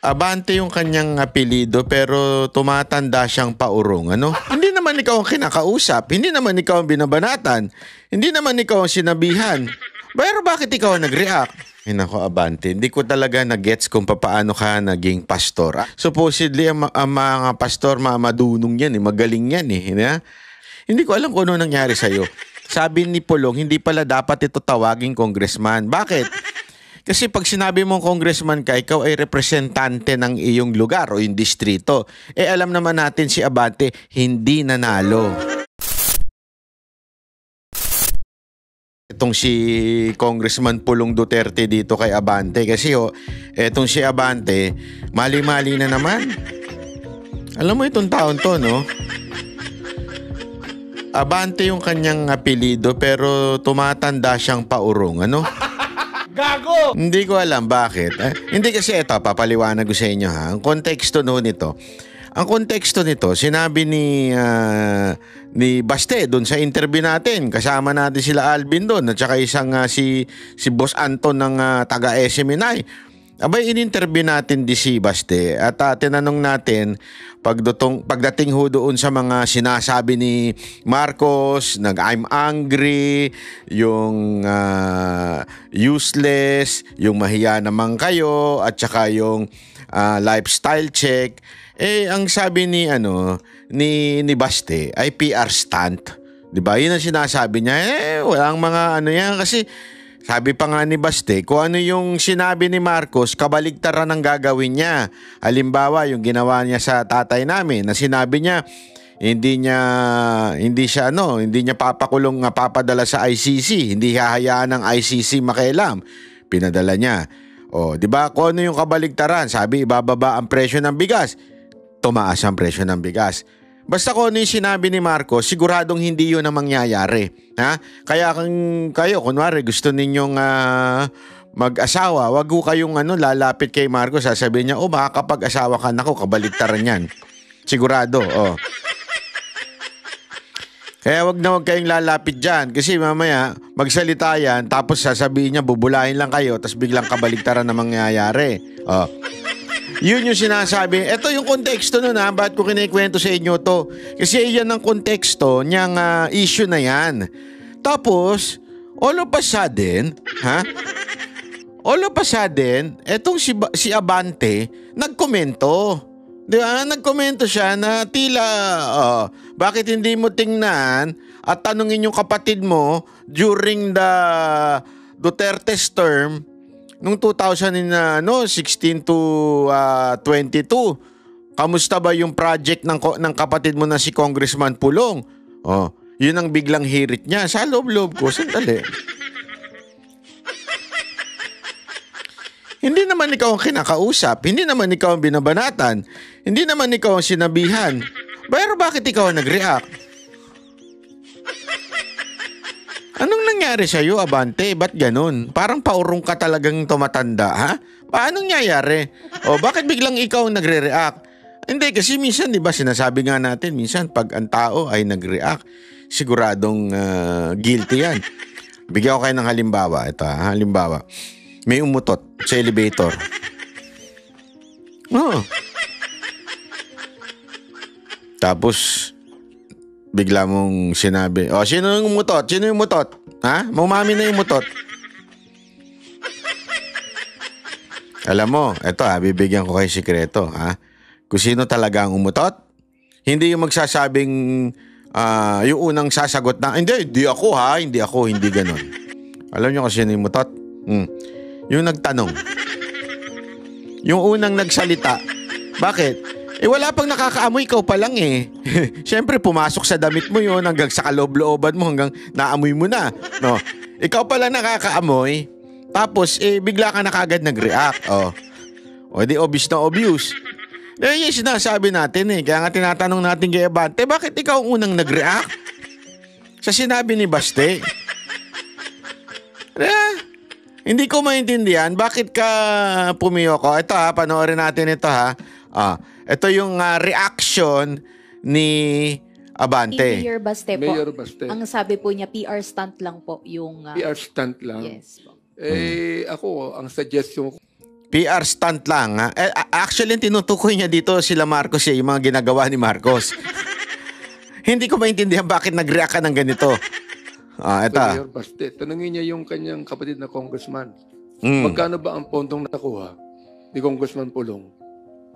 Abante yung kanyang apelido pero tumatanda siyang paurong. Ano? Hindi naman ikaw ang kinakausap. Hindi naman ikaw ang binabanatan. Hindi naman ikaw ang sinabihan. Pero bakit ikaw ang nag-react? Ay nako, Abante, hindi ko talaga na-gets kung paano ka naging pastor. Supposedly, ang mga pastor, madunong yan, magaling yan. Hindi ko alam kung ano nangyari sa'yo. Sabi ni Pulong, hindi pala dapat ito tawaging congressman. Bakit? Kasi pag sinabi mong congressman ka, ikaw ay representante ng iyong lugar o yung distrito. Alam naman natin si Abante, hindi nanalo. Itong si Congressman Pulong Duterte dito kay Abante. Kasi etong si Abante, mali-mali na naman. Alam mo itong taon to, no? Abante yung kanyang apelido pero tumatanda siyang paurong. Ano? Gago! Hindi ko alam bakit. Hindi kasi ito, papaliwanag ko sa inyo ha. Ang konteksto nito. Ang konteksto nito, sinabi ni Baste doon sa interview natin. Kasama natin sila Alvin doon at saka isang si Boss Anton ng taga SMNI. Abay, in-interview natin si Baste at tinanong natin pagdating ho doon sa mga sinasabi ni Marcos, I'm angry, yung useless, yung mahiya naman kayo, at saka yung lifestyle check. Ang sabi ni Baste ay PR stunt. 'Di ba? Yun ang sinasabi niya. Walang mga yan kasi sabi pa nga ni Baste, kung ano yung sinabi ni Marcos, kabaligtaran ang gagawin niya. Halimbawa, yung ginawa niya sa tatay namin, na sinabi niya, hindi niya papadala sa ICC, hindi hahayaan ng ICC makialam. Pinadala niya. 'Di ba? Kung ano yung kabaligtaran, sabi ibababa ang presyo ng bigas, tumaas ang presyo ng bigas. Basta kung ano yung sinabi ni Marcos, siguradong hindi yun ang mangyayari. Kaya kayo, kunwari, gusto ninyong mag-asawa, wag ho kayong lalapit kay Marcos, sasabihin niya, makakapag-asawa ka, nako, kabaligtaran yan. Sigurado, Kaya wag kayong lalapit dyan kasi mamaya magsalita yan tapos sasabihin niya bubulahin lang kayo tapos biglang kabaligtaran na mangyayari. Yun yung sinasabi. Ito yung konteksto nun ba't ko kinikwento sa inyo to? Kasi yan ang konteksto niyang issue na yan. Tapos, all of a sudden, etong si Abante, nagkomento. Di ba? Nagkomento siya na tila, bakit hindi mo tingnan at tanungin yung kapatid mo during the Duterte's term, nung 2016 to 22, kamusta ba yung project ng kapatid mo na si Congressman Pulong? Yun ang biglang hirit niya. Sa loob-loob ko, sandali. Hindi naman ikaw ang kinakausap. Hindi naman ikaw ang binabanatan. Hindi naman ikaw ang sinabihan. Pero bakit ikaw ang nag-react? Anong nangyari sa'yo, Abante? Ba't ganun? Parang paurong ka talagang tumatanda, ha? Paanong nangyayari? Bakit biglang ikaw nagre-react? Hindi, kasi minsan, di ba, sinasabi nga natin, minsan pag ang tao ay nag-react, siguradong guilty yan. Bigyan ko kayo ng halimbawa. Ito, halimbawa. May umutot sa elevator. Tapos, bigla mong sinabi, sino yung umutot? Sino yung umutot? Mumami na yung umutot. Alam mo, eto bibigyan ko kayo sikreto, Kung sino talaga ang umutot, hindi yung magsasabing, yung unang sasagot na, hindi ako hindi ganun. Alam nyo kung sino yung umutot? Yung nagtanong. Yung unang nagsalita. Bakit? Wala pang nakakaamoy, ikaw pa lang Siyempre, pumasok sa damit mo yun hanggang sa kaloob-looban mo hanggang naamoy mo na. No? Ikaw pa lang nakakaamoy. Tapos, bigla ka na kagad nag-react. Di obvious na obvious. Yung sinasabi natin Kaya nga tinatanong natin kay Abante, bakit ikaw ang unang nag-react? Sa sinabi ni Baste. Hindi ko maintindihan. Bakit ka pumiyoko? Ito panoorin natin ito ito yung reaction ni Abante. Mayor Baste po. Mayor Baste. Ang sabi po niya, PR stunt lang po yung... PR stunt lang. Yes po. Ako, ang suggestion ko, PR stunt lang. Ha? Actually, tinutukoy niya dito sila Marcos yung mga ginagawa ni Marcos. Hindi ko maintindihan bakit nag-react ka ng ganito. Eto. Mayor Baste, tanungin niya yung kanyang kapatid na congressman. Magkano ba ang pondong nakuha ni Congressman Pulong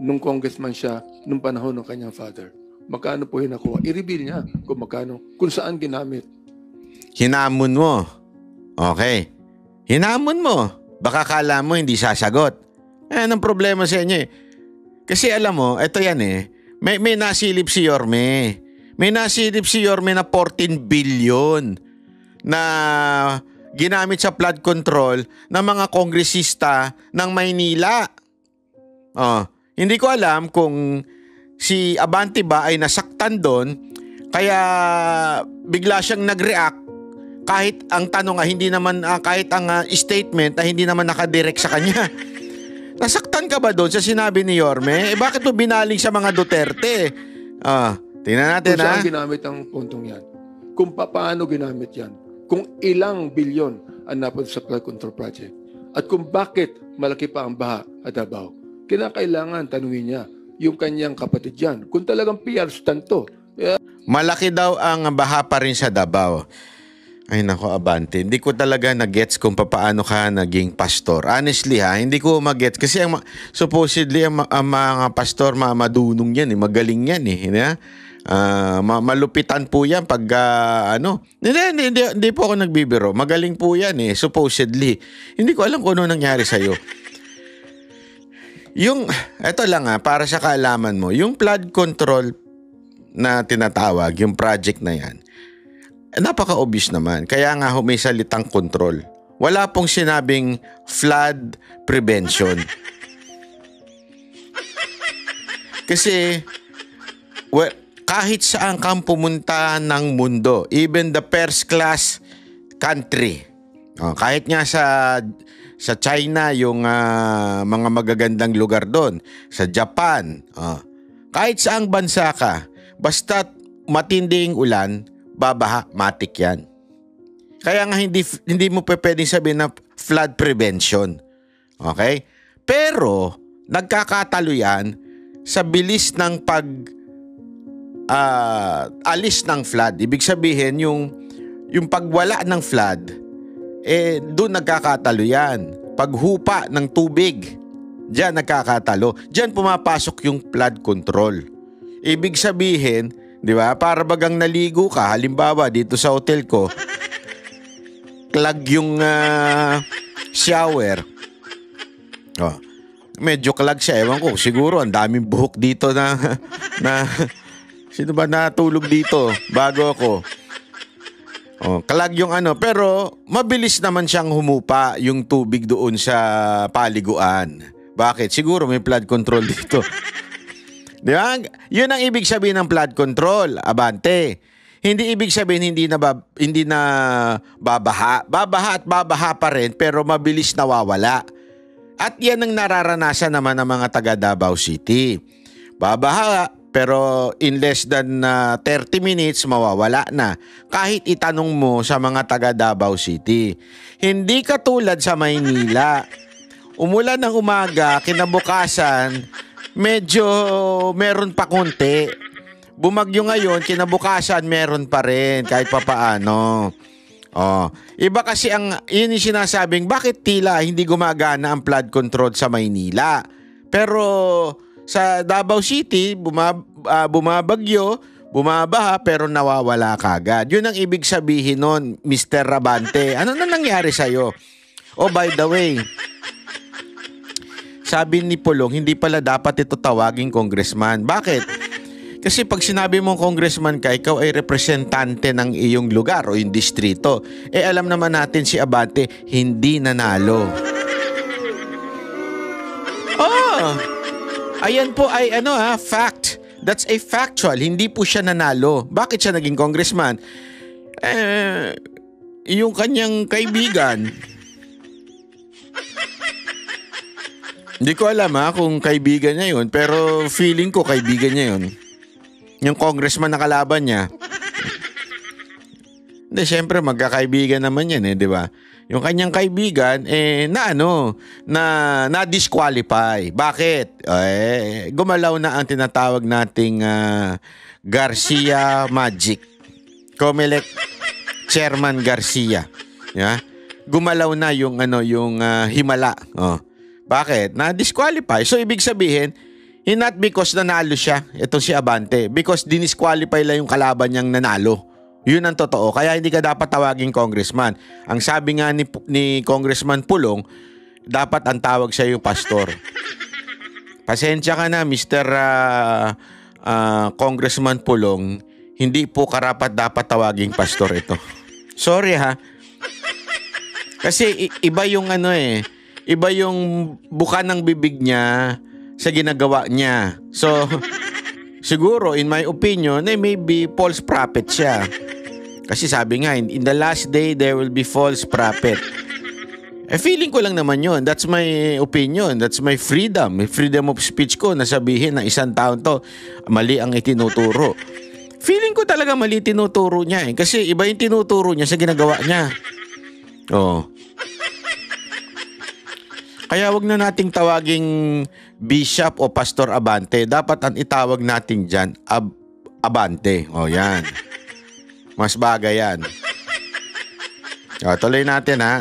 nung congressman siya nung panahon ng kanyang father? Magkano po yung nakuha? I-reveal niya kung magkano, kung saan ginamit. Hinamon mo. Okay. Hinamon mo. Baka kala mo hindi sasagot. Anong problema sa inyo eh? Kasi alam mo, eto yan eh. May nasilip si Yorme. May nasilip si Yorme na 14 billion na ginamit sa flood control ng mga kongresista ng Maynila. Hindi ko alam kung si Abante ba ay nasaktan doon kaya bigla siyang nag-react kahit ang tanong hindi naman kahit ang statement ay hindi naman nakadirect sa kanya. Nasaktan ka ba doon sa sinabi ni Yorme? Bakit mo binaling sa mga Duterte? Tingnan natin kung saan ginamit ang puntong yan. Kung paano ginamit yan. Kung ilang bilyon ang napunta sa flood control project. At kung bakit malaki pa ang baha at Davao. Kinakailangan tanungin niya yung kanyang kapatid yan. Kung talagang PR stunt to. Malaki daw ang baha pa rin sa Davao. Ay nako, Abante, hindi ko talaga na-gets kung paano ka naging pastor. Honestly hindi ko mag-gets. Kasi supposedly ang mga pastor madunong yan, magaling yan eh. Malupitan po yan pag Hindi po ako nagbibiro. Magaling po yan eh, supposedly. Hindi ko alam kung ano nangyari sa'yo. Eto lang para sa kaalaman mo, yung flood control na tinatawag, yung project na yan, napaka-obvious naman. Kaya nga may salitang control. Wala pong sinabing flood prevention. Kasi kahit saan kang pumunta ng mundo, even the first class country, kahit nga sa China, yung mga magagandang lugar doon, sa Japan, kahit saang bansa ka, basta matinding ulan, babaha, matik yan. Kaya nga hindi mo pwedeng sabihin na flood prevention. Okay? Pero nagkakatalo yan sa bilis ng alis ng flood. Ibig sabihin yung pagwala ng flood, doon nagkakatalo yan. Paghupa ng tubig, diyan nagkakatalo. Diyan pumapasok yung flood control. Ibig sabihin, di ba, para bagang naligo ka, halimbawa dito sa hotel ko, clog yung shower. Medyo clog siya. Ewan ko, siguro ang daming buhok dito na sino ba natulog dito bago ako? Clog yung pero mabilis naman siyang humupa yung tubig doon sa paliguan. Bakit? Siguro may flood control dito. Di ba? Yun ang ibig sabihin ng flood control, Abante. Hindi ibig sabihin hindi na babaha. Babaha at babaha pa rin pero mabilis nawawala. At yan ang nararanasan naman ng mga taga Davao City. Babaha pero in less than 30 minutes mawawala na. Kahit itanong mo sa mga taga Davao City. Hindi katulad sa Maynila. Umulan ng umaga, kinabukasan, medyo meron pa konti. Bumagyo ngayon, kinabukasan meron pa rin kahit papaano. Iba kasi yun yung sinasabing bakit tila hindi gumagana ang flood control sa Maynila. Pero sa Davao City, bumabagyo, bumabaha pero nawawala kagad. Yun ang ibig sabihin nun, Mr. Abante. Ano na nangyari sa'yo? By the way, sabi ni Pulong, hindi pala dapat ito tawaging congressman. Bakit? Kasi pag sinabi mong congressman ka, ikaw ay representante ng iyong lugar o yung distrito. Alam naman natin si Abante, hindi nanalo. Ayan po ay fact. That's a factual. Hindi po siya nanalo. Bakit siya naging congressman? Yung kanyang kaibigan. Hindi ko alam kung kaibigan niya yun, pero feeling ko kaibigan niya yun. Yung congressman na kalaban niya. Hindi, syempre magkakaibigan naman yan di ba? yung kanyang kaibigan na disqualify. Bakit? Gumalaw na ang tinatawag nating Garcia Magic. Comelec Chairman Garcia. Yeah? Gumalaw na yung himala. Bakit? Na disqualify. So ibig sabihin, not because nanalo siya, itong si Abante, because dinisqualify lang yung kalaban niyang nanalo. Yun ang totoo. Kaya hindi ka dapat tawaging congressman. Ang sabi nga ni Congressman Pulong, dapat ang tawag siya yung pastor. Pasensya ka na, Mr. Congressman Pulong, hindi po karapat dapat tawaging pastor ito. Sorry ha. Kasi iba yung iba yung buka ng bibig niya sa ginagawa niya. So, siguro, in my opinion, maybe false prophet siya. Kasi sabi nga, in the last day, there will be false prophet. Feeling ko lang naman yun. That's my opinion. That's my freedom. Freedom of speech ko na sabihin na isang taon to, mali ang itinuturo. Feeling ko talaga mali tinuturo niya Kasi iba yung tinuturo niya sa ginagawa niya. Kaya wag na nating tawaging Bishop o Pastor Abante. Dapat ang itawag natin dyan, Abante. Yan. Mas bagay yan. Tuloy natin ha.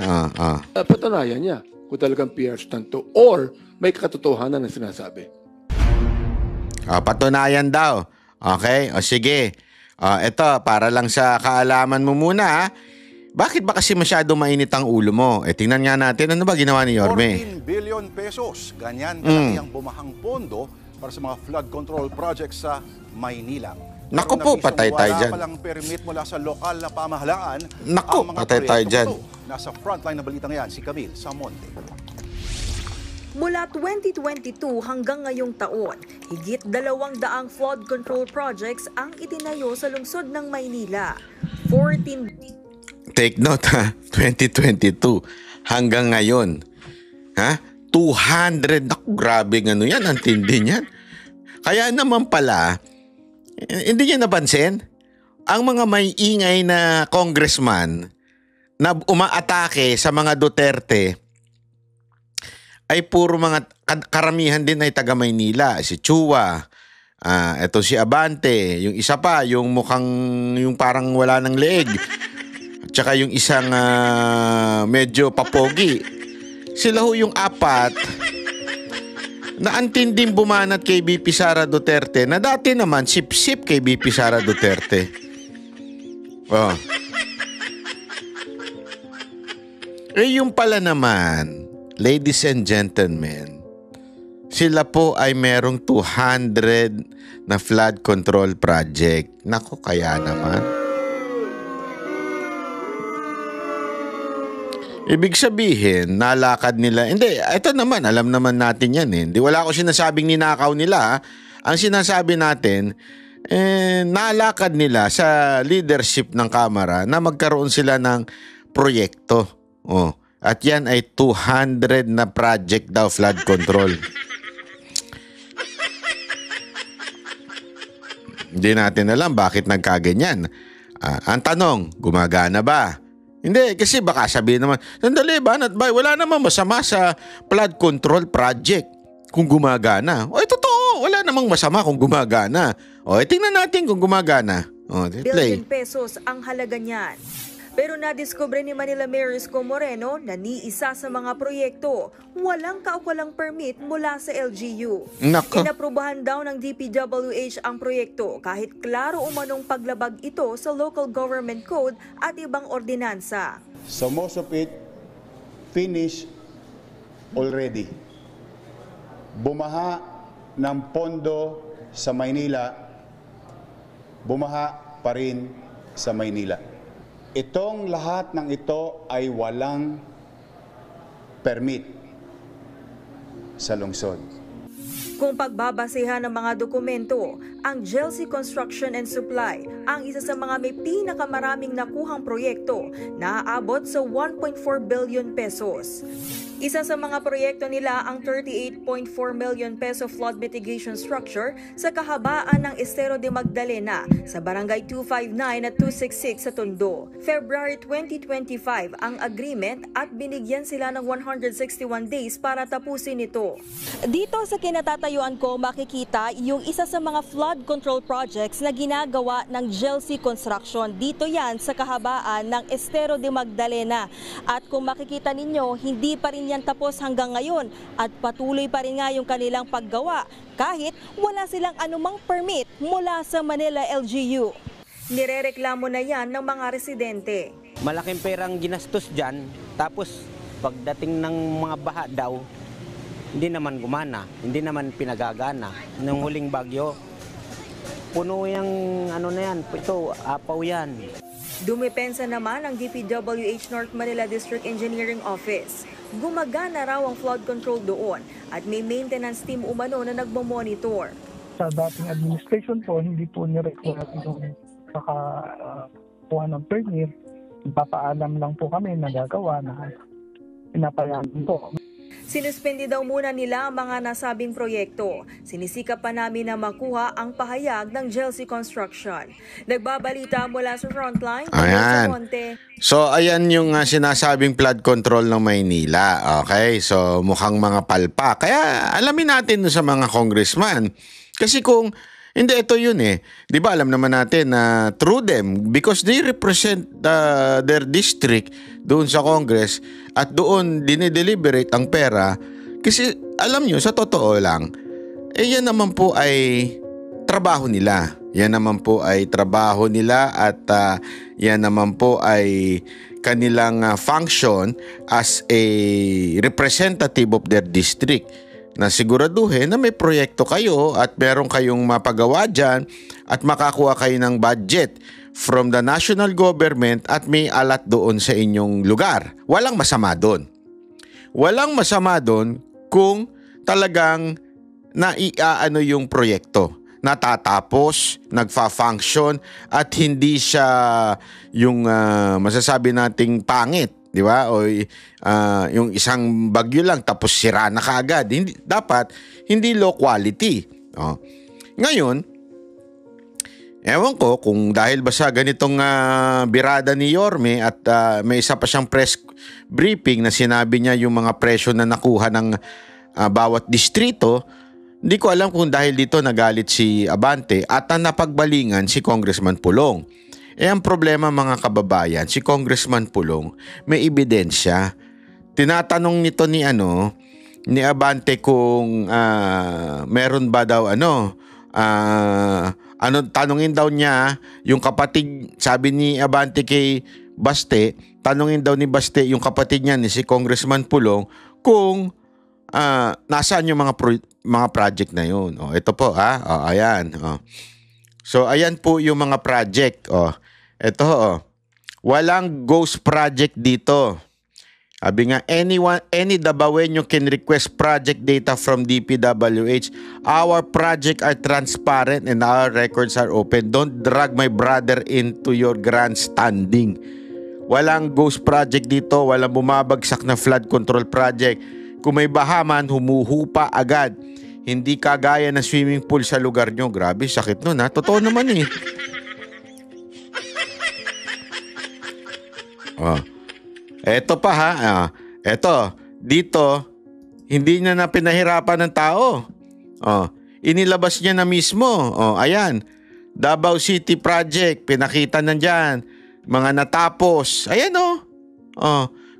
Patunayan niya kung talagang PR stunt to or may katotohanan na sinasabi. Patunayan daw. Okay? Sige. Ito, para lang sa kaalaman mo muna ha. Bakit ba kasi masyado mainit ang ulo mo? Tingnan nga natin, ano ba ginawa ni Yorme? 14 billion pesos. Ganyan kalaki ang bumahang pondo para sa mga flood control projects sa Maynila. Naku po, patay tayo dyan. Wala palang permit mula sa lokal na pamahalaan. Naku, patay tayo dyan. Nasa frontline na balitang yan, si Camille Samonte. Mula 2022 hanggang ngayong taon, higit 200 flood control projects ang itinayo sa lungsod ng Maynila. 14 Take note ha, 2022 hanggang ngayon. 200. Naku, grabe yan, ang tindi niyan. Kaya naman pala, hindi niya napansin, ang mga may ingay na congressman na umaatake sa mga Duterte ay puro mga karamihan din ay taga Maynila. Si Chua, ito si Abante, yung isa pa, yung yung parang wala ng leeg. Tsaka yung isang medyo papogi. Sila ho yung apat na antinding bumanat kay BP Sara Duterte na dati naman sip-sip kay BP Sara Duterte. Yung pala naman, ladies and gentlemen, sila po ay merong 200 na flood control project. Naku, kaya naman. Ibig sabihin, nalakad nila. Hindi, ito naman, alam naman natin yan Hindi, wala ko sinasabing ninakaw nila. Ang sinasabi natin, nalakad nila sa leadership ng Kamara na magkaroon sila ng proyekto. At yan ay 200 na project daw flood control. Hindi natin alam bakit nagkaganyan. Ang tanong, gumagana ba? Hindi, kasi baka sabihin naman, sandali, Banat Bay, wala naman masama sa flood control project kung gumagana. Totoo, wala namang masama kung gumagana. Tingnan natin kung gumagana. Billion pesos ang halaga niyan. Pero nadiskubre ni Manila Mayor Isko Moreno na ni isa sa mga proyekto walang kaukulang permit mula sa LGU. Nako. Inaprubahan daw ng DPWH ang proyekto kahit klaro umanong paglabag ito sa local government code at ibang ordinansa. So most of it finished already. Bumaha ng pondo sa Maynila, bumaha pa rin sa Maynila. Itong lahat ng ito ay walang permit sa lungsod. Kung pagbabasehan ng mga dokumento, ang Chelsea Construction and Supply ang isa sa mga may pinakamaraming nakuhang proyekto na aabot sa 1.4 billion pesos. Isa sa mga proyekto nila ang 38.4 million peso flood mitigation structure sa kahabaan ng Estero de Magdalena sa Barangay 259 at 266 sa Tondo. February 2025 ang agreement at binigyan sila ng 161 days para tapusin ito. Dito sa kinatatayuan ko makikita yung isa sa mga flood control projects na ginagawa ng GELSI Construction. Dito yan sa kahabaan ng Estero de Magdalena. At kung makikita ninyo, hindi pa rin yan tapos hanggang ngayon at patuloy pa rin nga yung kanilang paggawa kahit wala silang anumang permit mula sa Manila LGU. Nirereklamo na yan ng mga residente. Malaking perang ginastos dyan, tapos pagdating ng mga baha daw, hindi naman gumana, hindi naman pinagagana. Nung huling bagyo, puno yung ano na yan, ito, apaw yan. Dumipensa naman ang DPWH North Manila District Engineering Office. Gumagana raw ang flood control doon at may maintenance team umano na nagmo-monitor. Sa dating administration po, hindi po ni-require yung kuha ng permit. Papaalam lang po kami na gagawa na pinapayagan po. Sinuspindi daw muna nila ang mga nasabing proyekto. Sinisikap pa namin na makuha ang pahayag ng GELSI Construction. Nagbabalita mula sa Frontline, Ayan. Monte. So, ayan yung sinasabing flood control ng Maynila. Okay? So, mukhang mga palpa. Kaya, alamin natin sa mga congressman. Kasi kung, hindi, ito yun eh. Di ba, alam naman natin na through them, because they represent their district doon sa Congress at doon dinideliberate ang pera. Kasi, alam nyo, sa totoo lang, yan naman po ay trabaho nila. Yan naman po ay trabaho nila at yan naman po ay kanilang function as a representative of their district, na siguraduhin na may proyekto kayo at meron kayong mapagawa dyan at makakuha kayo ng budget from the national government at may alat doon sa inyong lugar. Walang masama doon. Walang masama doon kung talagang naiaano yung proyekto, natatapos, nagfa-function at hindi siya yung masasabi nating pangit. Di ba? O yung isang bagyo lang tapos sira na kaagad. Dapat hindi low quality. Ngayon, ewan ko kung dahil ba sa ganitong birada ni Yorme at may isa pa siyang press briefing na sinabi niya yung mga presyo na nakuha ng bawat distrito. Hindi ko alam kung dahil dito nagalit si Abante at napagbalingan si Congressman Pulong. Ang problema mga kababayan, si Congressman Pulong may ebidensya. Tinatanong nito ni Abante kung meron ba daw tanungin daw niya yung kapatid, sabi ni Abante kay Baste, tanungin daw ni Baste yung kapatid niya ni si Congressman Pulong kung nasaan yung mga project na yun. Ito po ayan. So ayan po yung mga project. Ito walang ghost project dito. Sabi nga, any Dabawenyo can request project data from DPWH. Our project are transparent and our records are open. Don't drag my brother into your grandstanding. Walang ghost project dito. Walang bumabagsak na flood control project. Kung may baha man, humuhupa agad. Hindi kagaya na swimming pool sa lugar nyo. Grabe, sakit nun ha. Totoo naman eh. Eto pa ha. Eto, dito, hindi na pinahirapan ng tao. Inilabas niya na mismo. Ayan. Davao City Project, pinakita na dyan. Mga natapos. Ayan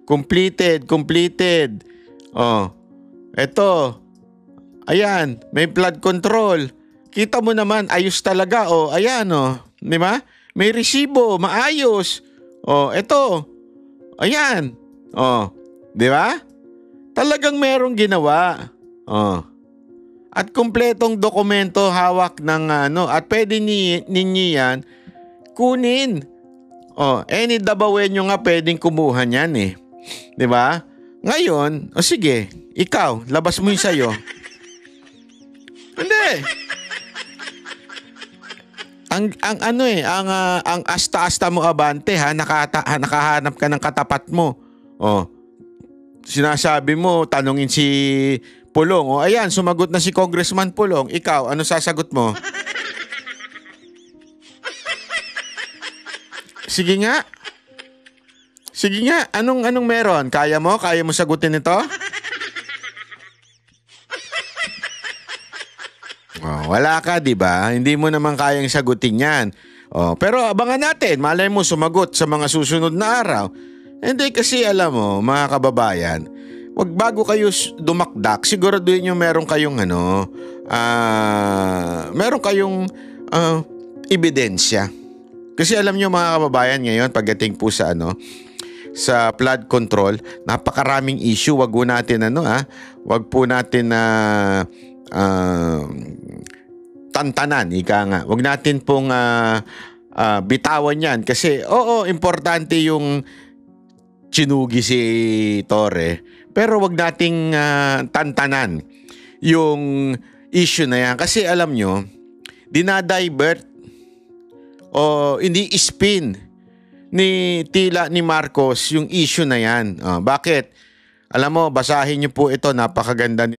completed. Eto. Ayan, may flood control. Kita mo naman, ayos talaga. Ayan, di ba? May resibo, maayos. Eto. Ayan. Di ba? Talagang merong ginawa. At kumpletong dokumento hawak ng at pwede ninyo yan kunin. Any Dabawenyo nga pwedeng kumuha niyan eh. Di ba? Ngayon, sige, ikaw, labas mo yung sayo. Hindi. Ang asta-asta mo Abante ha, nakahanap ka ng katapat mo. sinasabi mo, tanungin si Pulong. O ayan, sumagot na si Congressman Pulong. Ikaw, ano sasagot mo? Sige nga. Sige nga, anong meron? Kaya mo? Kaya mo sagutin ito? Oh, wala ka, di ba? Hindi mo naman kayang sagutin yan. Oh, pero abangan natin. Malay mo sumagot sa mga susunod na araw. Hindi kasi alam mo, mga kababayan, wag bago kayo dumakdak, siguraduhin nyo meron kayong meron kayong ebidensya. Kasi alam nyo mga kababayan ngayon, pagdating po sa sa flood control, napakaraming issue. Wag po natin wag po natin tantanan, ika nga. Wag natin pong bitawan yan. Kasi, importante yung chinugi si Torre. Pero wag nating tantanan yung issue na yan. Kasi alam nyo, dinadivert o hindi spin ni Marcos yung issue na yan. Bakit? Alam mo, basahin nyo po ito. Napakaganda